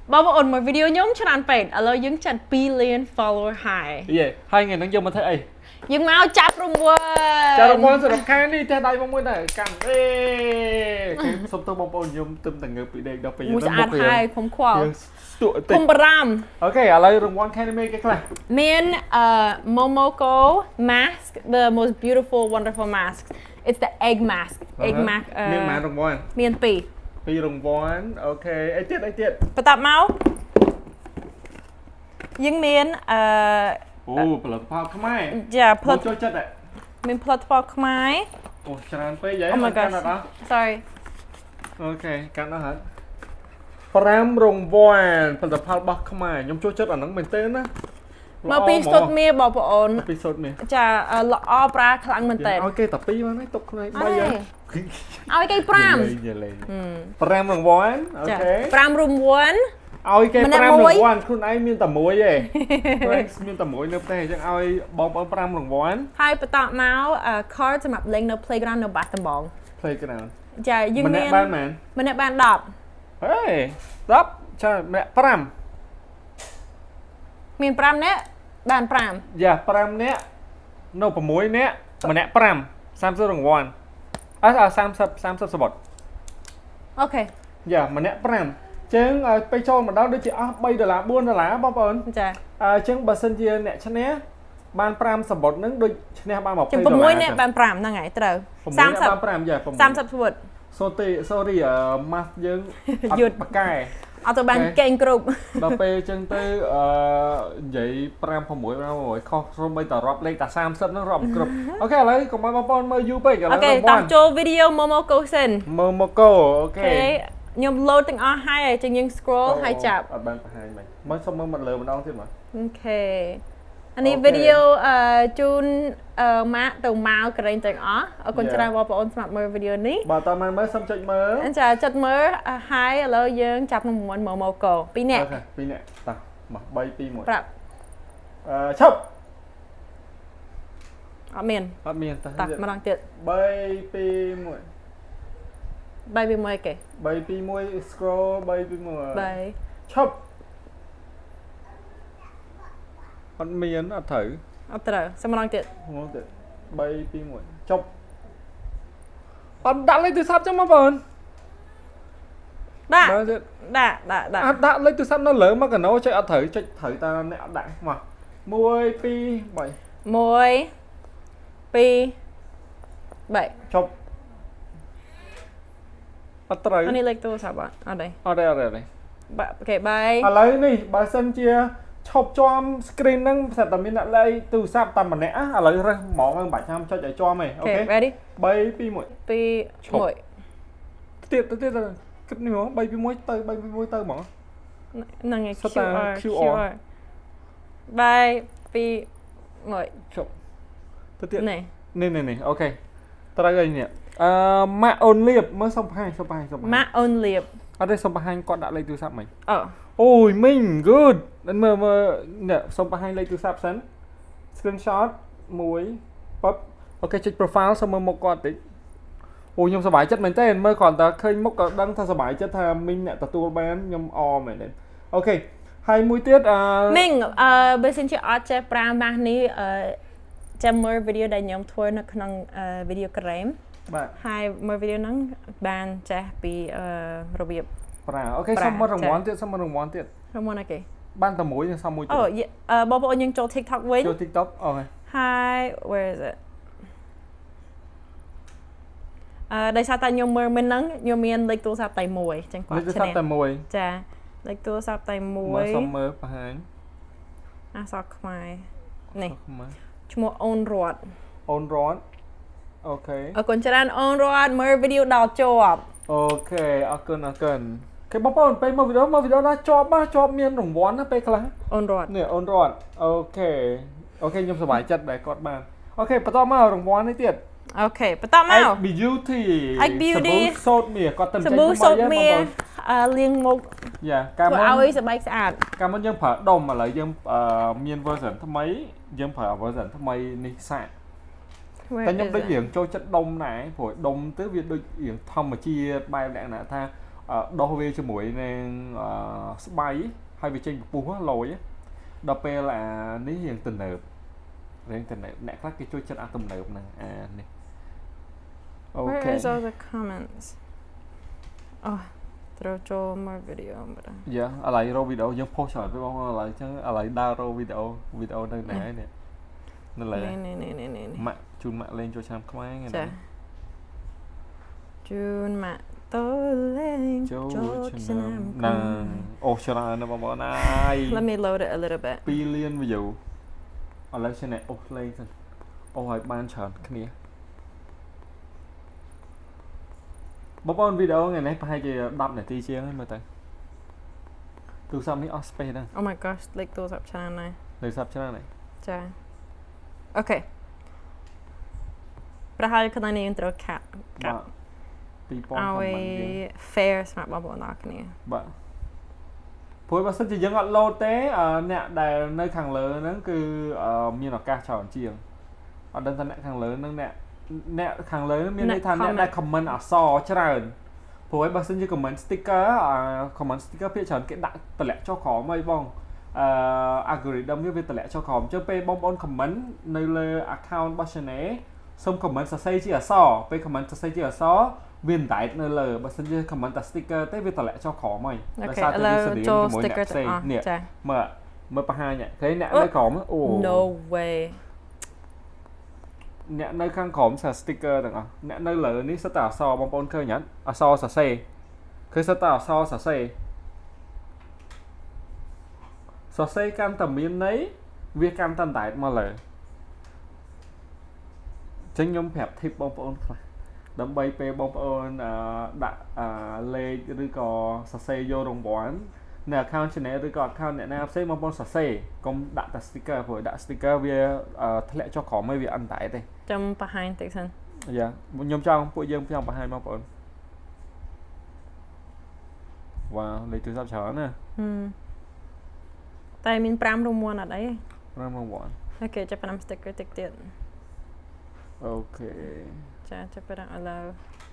Bao ổn một video nhóm cho anh phải ở lối dứng chặt billion follower high. Dạ, hai ngày nắng dông mà thấy ấy. Nhưng mau chắp rung quân. Chào đồng bọn sẽ đọc kháng đi, theo đây mong muốn này càng ê. Xong tôi mong muốn nhóm tâm tầng ngược bị đèn đọc bây giờ. Mùi sẵn hai không khoa. Không bram. Ok, ở đây đồng bọn kháng đi cái này. Miền Momoko mask, the most beautiful, wonderful mask. It's the egg mask. Egg mask. Miền má đồng bọn. Miền Pì. Pì đồng bọn, ok. Ê tiết. Bà tập máu. Nhưng miền ồ,ផលិតផលខ្មែរ dạ ផលិតចូលចិត្តហ៎ មានផលិតផលខ្មែរ អូច្រើនពេកហ៎ Oh my កាន់ gosh អត់ sorry អូខេកាន់អត់ហ៎5រង្វាន់ផលិតផលរបស់ខ្មែរខ្ញុំចូលចិត្តអាហ្នឹងមែនទែនណា មកពីសុទ្ធមាបងប្អូន ពីសុទ្ធមា ចាល្អប្រាខ្លាំងមែនតើ ឲ្យគេតែ2បានទេទុកខ្លួនឯង3ហើយ ឲ្យគេ5 5រង្វាន់អូខេ 5រង្វាន់ ឲ្យគេ5រង្វាន់ខ្លួនឯងមានតែមួយទេខ្លួនឯងមានតែមួយនៅផ្ទះអញ្ចឹងឲ្យបងប្អូន5រង្វាន់ហើយបន្តមក card សម្រាប់លេងនៅ playground នៅបាត់ដំបង playground ចាយើងមាន ម្នាក់បានមែន ម្នាក់បាន10 ហេ10ចាម្នាក់5 មាន5នាក់បាន5 យ៉ា5នាក់នៅ6នាក់ម្នាក់5 30រង្វាន់អើ30សបុត អូខេ យ៉ាម្នាក់5ចឹងឲ្យទៅចូលម្ដងដូចជាអស់$3 $4បងប្អូន ចា ចឹងបើសិនជាអ្នកឈ្នះបាន5សបុតហ្នឹងដូចឈ្នះបាន$20 ចំ6នាក់បាន5ហ្នឹងហើយត្រូវ30បាន5យ៉ា30សវុត sorry ម៉ាស់យើងអត់បកែ អត់ទៅបានកេងគ្រប់ ដល់ពេលចឹងទៅនិយាយ5 6ខុសសូម្បីតែរាប់លេខតែ30ហ្នឹងរាប់គ្រប់អូខេឥឡូវកុំឲ្យបងប្អូនមើលយូរពេកឥឡូវ អូខេតាមចូលវីដេអូ Momoko សិន Momoko អូខេ ខ្ញុំ load ទាំងអស់ហើយចឹងយើង scroll ហើយចាប់ អត់បានបង្ហាញមិនមើលសុំមើលមកលើម្ដងទៀតមក អូខេអានេះវីដេអូជូនម៉ាក់ទៅម៉ៅកេងទាំងអស់អរគុណច្រើនបងប្អូនស្មាត់មើលវីដេអូនេះ បើតើមិនមើលសុំចុចមើល ចាចិត្តមើលហើយឥឡូវយើងចាប់នឹងមួយ Momoko 2នាក់ អូខេ2នាក់តោះមក3 2 1 ប្រាប់ ឈប់ អត់មាន អត់មានតោះ តាម្ដងទៀត 3 2 1 3 2 1គេ 3 2 1 scroll 3 2 1 3 ឈប់អត់មានអត់ត្រូវ អត់ត្រូវសិនម្ដងទៀត មកទៀត3 2 1ចប់អត់ដាក់លេខទូរស័ព្ទចឹងមកបង ដាក់ បើទៀត ដាក់ អត់ដាក់លេខទូរស័ព្ទនៅលើមកកណូចុចអត់ត្រូវចុចត្រូវតាអ្នកអត់ដាក់មក1 2 3 1 2 3 ចប់អត់ត្រូវ អានេះលេខទូរស័ព្ទអត់ទេ អត់ទេ អូខេបាយ ឥឡូវនេះបើសិនជាឈប់ជាប់ screen ហ្នឹងស្រាប់តែមានអ្នកលេខទូរស័ព្ទតែម្នាក់ឥឡូវរើសហ្មងមិនបាច់ចាំចុចឲ្យជាប់ទេអូខេ ready 3 2 1 2 1 ទៀតគិតនេះហ្មង3 2 1ទៅ3 2 1ទៅហ្មង ហ្នឹងឯង QR QR បាយ2 1 ជប់ទៅទៀត នេះ នេះអូខេត្រូវហើយនេះម៉ាក់អូនលៀបមើលសុំបង្ហាញ ម៉ាក់អូនលៀប អត់ទេសុំបង្ហាញគាត់ដាក់លេខទូរស័ព្ទមិញ អូ អូយមីង good មើលនេះសុំបង្ហាញលេខទូរស័ព្ទសិន screenshot 1ប៉បអូខេចុច profile សុំមើលមុខគាត់តិចអូខ្ញុំសប្បាយចិត្តមែនទេមើលគ្រាន់តែឃើញមុខក៏ដឹងថាសប្បាយចិត្តថាមីងអ្នកទទួលបានខ្ញុំអមែនទេអូខេហើយមួយទៀតមីងបើសិនជាអត់ចេះប្រើម៉ាស់នេះចាំមើលវីដេអូដែលខ្ញុំធ្វើនៅក្នុងវីដេអូក្រែម បាទ ហើយមើលវីដេអូហ្នឹងបានចេះពីរបៀប ប្រើអូខេសុំមើលរង្វាន់ទៀត រង្វាន់អីគេ បានតែមួយសុំមួយទៀត អូបងប្អូនយើងចូល TikTok វិញ ចូល TikTok អូខេ ហើយ where is it ដោយសារតែខ្ញុំមើលមិនហ្នឹងខ្ញុំមានលេខទូរស័ព្ទតែមួយអញ្ចឹងគាត់ លេខទូរស័ព្ទតែមួយ ចាលេខទូរស័ព្ទតែមួយ សុំមើលបង្ហាញ អក្សរខ្មែរនេះ មើល ឈ្មោះអូនរត អូនរតអូខេ អរគុណច្រើនអូនរតមើលវីដេអូដល់ជាប់ អូខេអរគុណគេបងប្អូនពេលមើលវីដេអូដល់ជាប់មានរង្វាន់ណាពេលខ្លះ អូនរត នេះអូនរតអូខេខ្ញុំសប្បាយចិត្តដែលគាត់បានអូខេបន្តមករង្វាន់នេះទៀត អូខេបន្តមក Beauty សាប៊ូ សូត្រមាសគាត់ទៅចេញ សាប៊ូសូត្រមាសលាងមុខ យ៉ាកាលមុន ឲ្យសបែកស្អាត កាលមុនយើងប្រើដុំឥឡូវយើងមាន version ថ្មីយើងប្រើ version ថ្មីនេះសាកតែខ្ញុំដូចរៀងចូលចិត្តដុំដែរព្រោះដុំទៅវាដូចរៀងធម្មជាតិបែបលក្ខណៈថា ដោះវាជាមួយនឹងស្បៃហើយវាចេញពពុះលយដល់ពេលអានេះរៀងទំនើបអ្នកខ្លះគេជួយចិត្តអាទំនើបហ្នឹងអានេះអូខេ Where is all the comments Oh ត្រូវចូលមក video មើលយ៉ាឥឡូវរកវីដេអូយើងផុសច្រើនទៅបងឥឡូវអញ្ចឹងឥឡូវដើររកវីដេអូនៅណានេះនៅឡើយនេះម៉ាក់ជូនម៉ាក់លេងចូលឆ្នាំខ្មែរហ្នឹងចាជូនម៉ាក់តូលេងចូលឆ្នាំណាអូច្រើនណាស់បងប្អូនអើយ Let me load it a little bit 2 លាន view ឥឡូវឆានែលអូសលេងសិនអូឲ្យបានច្រើនគ្នាបងប្អូនវីដេអូថ្ងៃនេះប្រហែលជា10នាទីជាងហើយមើលទៅទូរស័ព្ទនេះអស់ space ហ្នឹង Oh my gosh លេខទូរស័ព្ទច្រើនណាស់លេខទូរស័ព្ទច្រើនហើយចាអូខេប្រហែលខ្លួននេះយើងត្រូវកាត់2000 comment ឲ្យ fair សម្រាប់បងប្អូនអរគ្នាបាទព្រោះបើសិនជាយើងអត់ load ទេអ្នកដែលនៅខាងលើហ្នឹងគឺមានឱកាសច្រើនជាងអត់ដឹងថាអ្នកខាងលើហ្នឹងអ្នកខាងលើមានន័យថាអ្នកដែល comment អក្សរច្រើនព្រោះបើសិនជា comment sticker comment sticker ភាគច្រើនគេដាក់តម្លាក់ចុះក្រោមហើយបងalgorithm វាតម្លាក់ចុះក្រោមអញ្ចឹងពេលបងប្អូន comment នៅលើ account របស់ channel សូម comment សរសេរជាអក្សរពេល comment សរសេរជាអក្សរវាមិនដែកនៅលើបើសិនជា comment តែ sticker ទេវាតម្លាក់ចុះក្រោមហើយដោយសារតែវាស្រៀងជាមួយអ្នកផ្សេងនេះមើលបង្ហាញឃើញអ្នកនៅក្រោមអូ No way អ្នកនៅខាងក្រោមសារ sticker ទាំងអស់អ្នកនៅលើនេះសិតតែអក្សរបងប្អូនឃើញអត់អក្សរសរសេរឃើញសិតតែអក្សរសរសេរកាន់តែមានន័យវាកាន់តែដែកមកលើចឹងខ្ញុំប្រាប់ tip បងប្អូនខ្លះដើម្បីពេលបងប្អូនដាក់លេខឬក៏សរសេរយករង្វាន់នៅ account channel ឬក៏ account អ្នកណាផ្សេងបងប្អូនសរសេរកុំដាក់តែ sticker ព្រោះដាក់ sticker វាធ្លាក់ចុះក្រោមហើយវាអត់ដែកទេចាំបង្ហាញតិចសិនយ៉ាខ្ញុំចង់ពួកយើងចង់បង្ហាញបងប្អូនវ៉ាលេខទូរស័ព្ទច្រើនណាតែមាន5រង្វាន់អត់អី5រង្វាន់អូខេចាប់5 sticker តិចទៀតអូខេចាចាប់ផ្ដើមឥឡូវ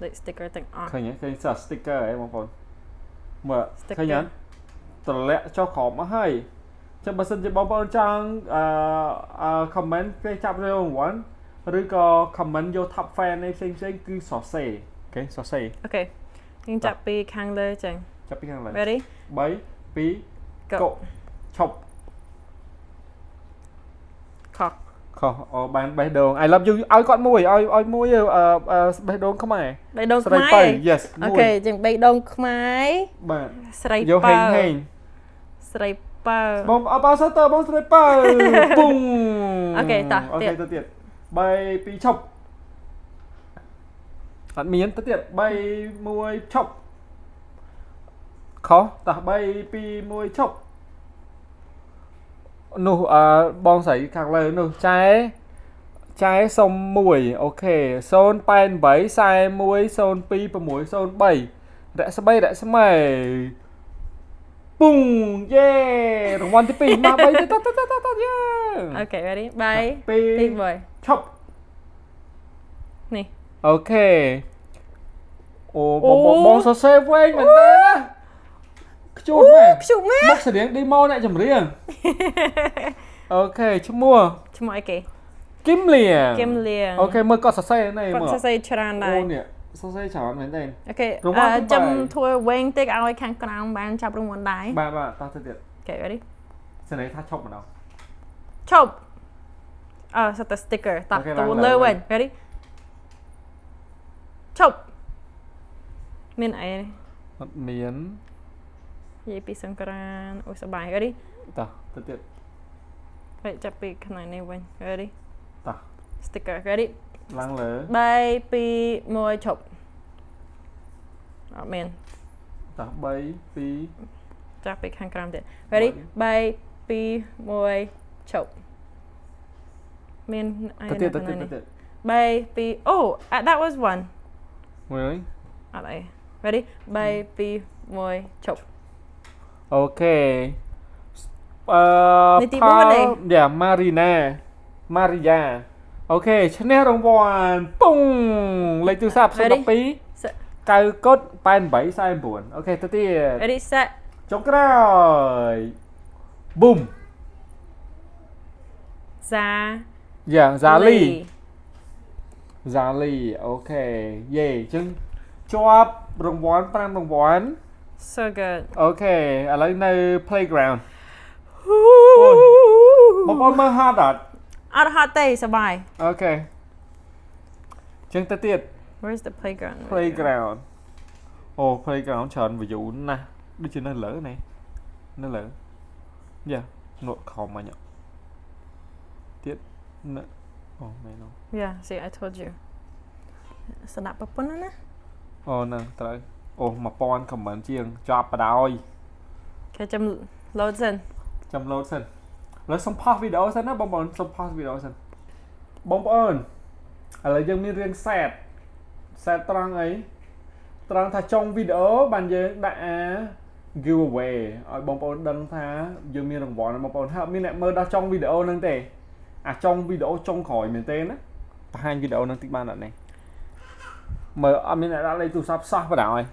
លេខ sticker ទាំងអស់ឃើញឃើញសារ sticker ហ៎បងប្អូនមើលឃើញអត់តម្លាក់ចុះក្រោមអស់ហើយចាំបើសិនជាបងប្អូនចង់comment គេចាប់រង្វាន់ឬក៏ comment យក top fan ឯផ្សេងគឺសរសេរអូខេសរសេរអូខេយើងចាប់ពីខាងលើចឹងចាប់ពីខាងលើ Ready 3 2 go ឈប់ខុសបានបេះដូង I love you ឲ្យគាត់មួយឲ្យមួយបេះដូងខ្មែរបេះដូងខ្មែរ Yes អូខេចឹងបេះដូងខ្មែរបាទស្រីប៉ៅស្រីប៉ៅបងអបអរសាទរបងស្រីប៉ៅពុងអូខេតោះទៀត3 2ឈប់អត់មានទៅទៀត3 1ឈប់ខុសតោះ3 2 1ឈប់នោះបងស្រីខាងលើនោះចែសុំ1អូខេ088 41 02 603រស្មីពុងយេរង្វាន់ទី2មក3ទៅយេអូខេ ready 3 2 1ឈប់នេះអូខេអូបងសរសេរវែងមែនទេណាខ្ជូតមែនមកស្រៀង demo អ្នកចម្រៀងអូខេឈ្មោះអីគេគឹមលៀងអូខេមើលគាត់សរសេរនេះមើលគាត់សរសេរច្រើនដែរអូនេះសរសេរច្រើនមែនទេអូខេចាំធ្វើវែងតិចឲ្យខាងក្រោមបានចាប់រង្វាន់ដែរបាទតោះទៅទៀតអូខេ ready សនាថាឈប់ម្ដងឈប់សិតតែ sticker តោះទៅលើវិញ ready ឈប់មានអីអត់មាននិយាយពីសង្ក្រានអូសបាយ ready តោះទៅទៀតហើយចាប់ពីខាងនេះវិញ ready តោះ sticker ready ឡើងលើ3 2 1ឈប់អត់មានតោះ3 2ចាប់ពីខាងក្រោមទៀត ready 3 2 1ឈប់មានអីទៀត3 2 Oh that was one Really អត់អី ready 3 2 1ឈប់អូខេនេះទី4ទេយ៉ាម៉ារីយ៉ាអូខេឈ្នះរង្វាន់ពុងលេខទូរស័ព្ទ02 Cao cốt 87 sai 4. Ok, tới tiếp. ready set Chống rồi. Boom. Giá Dạ, giá ly. Giá ly. Ok. Yeah, chứng cho rồng vón, 5 rồng vón. so good Ok, ở lấy nơi playground. Một con mơ hot ạ. អត់ហត់ទេសប្បាយ Ok. Chứng tới tiếp. Where's the playground Playground. Ồ, playground tròn ví dụ nè. Đi trên nó lỡ này. Nó lỡ. Dạ, nội khó mà nhở. Tiếp. Nè. Ồ, mày nó. Yeah see I told you ស្ដាប់ប្រពន្ធណា Ồ, nè, tới. Ồ, mà pon comment chiêng. Job bà đôi. គេចាំ load សិន Chăm load xin. Rồi xong pause video xin á, bông bông xong pause video xin. Bông ơn. Ở là dân miên riêng set. Set trang ấy. Trang thà trong video bạn dân đã giveaway. Ở bông bông đăng thà dân miên rồng võ bông bông thà miên lại mơ đã trong video nâng tề. À trong video trong khỏi miền tên á. Hai video nâng tích ban đoạn này. Mơ miên lại đã lấy tù sắp sắp vào đảo này.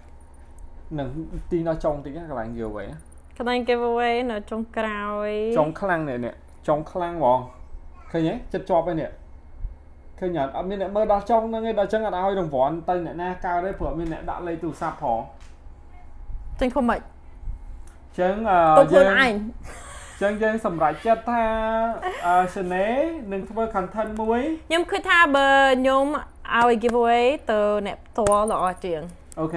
Nâng tin nó trong tích các bạn giveaway á. ក្លែង giveaway នៅចុងក្រោយ Trong khăn này nè, trong khăn bò. Khơi nhé, chất chọp đây nè. Khơi nhật, ở bên này mơ đó trong nó nghe đó chân ở đâu đồng võ tay này na cao đấy phở bên này đã lấy từ sạp hỏ. ចេញខំមិន Chân ទុកខ្លួនឯង chân chân sầm rải chất tha sân né đừng thưa khăn thân muối. ខ្ញុំគិតថាបើខ្ញុំឲ្យ giveaway ទៅអ្នកផ្ទាល់ល្អជាង Ok.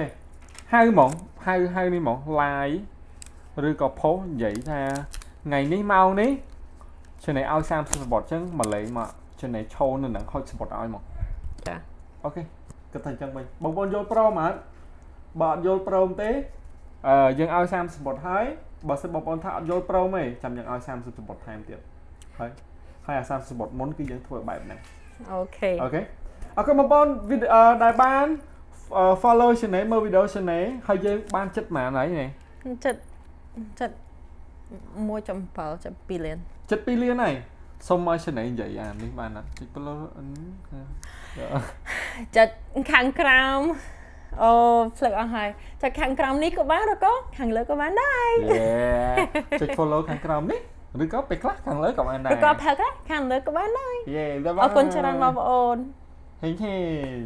Hai món, hai đi món like rồi có post vậy tha ngày ní mau ní. Chân này ao sam support chân mà lấy mà chân này show nên là hơi support ai mà. Dạ. Ok. Cái thành chân mình. Bông bông vô pro mà. Bạn vô pro một tí. Nhưng ao sam support hai. Bà sẽ bông bông thạo vô pro mày. Chăm những ao sam support hai tiệt. Đấy. Hai ao sam support muốn cái dân thua bài này. អូខេ Ok. Ok bông bông video đại ban follow chân này mơ video chân này hay dân ban chất mà này này. ចិត្ត1.7 ចិត្ត2លាន Chất pi liên này. Xong mai chân này vậy à đi ban ạ. Chất pi liên. ចិត្តខាងក្រោមអូផ្លឹកអស់ហើយចិត្តខាងក្រោមនេះក៏បានឬក៏ខាងលើក៏បានដែរ Yeah. Chất follow kháng crom ní. Rồi có bạch lắc kháng lưới cộng anh này. ឬក៏ផឹកខាងលើក៏បានដែរ Yeah. អរគុណច្រើនបងប្អូន Hình hình.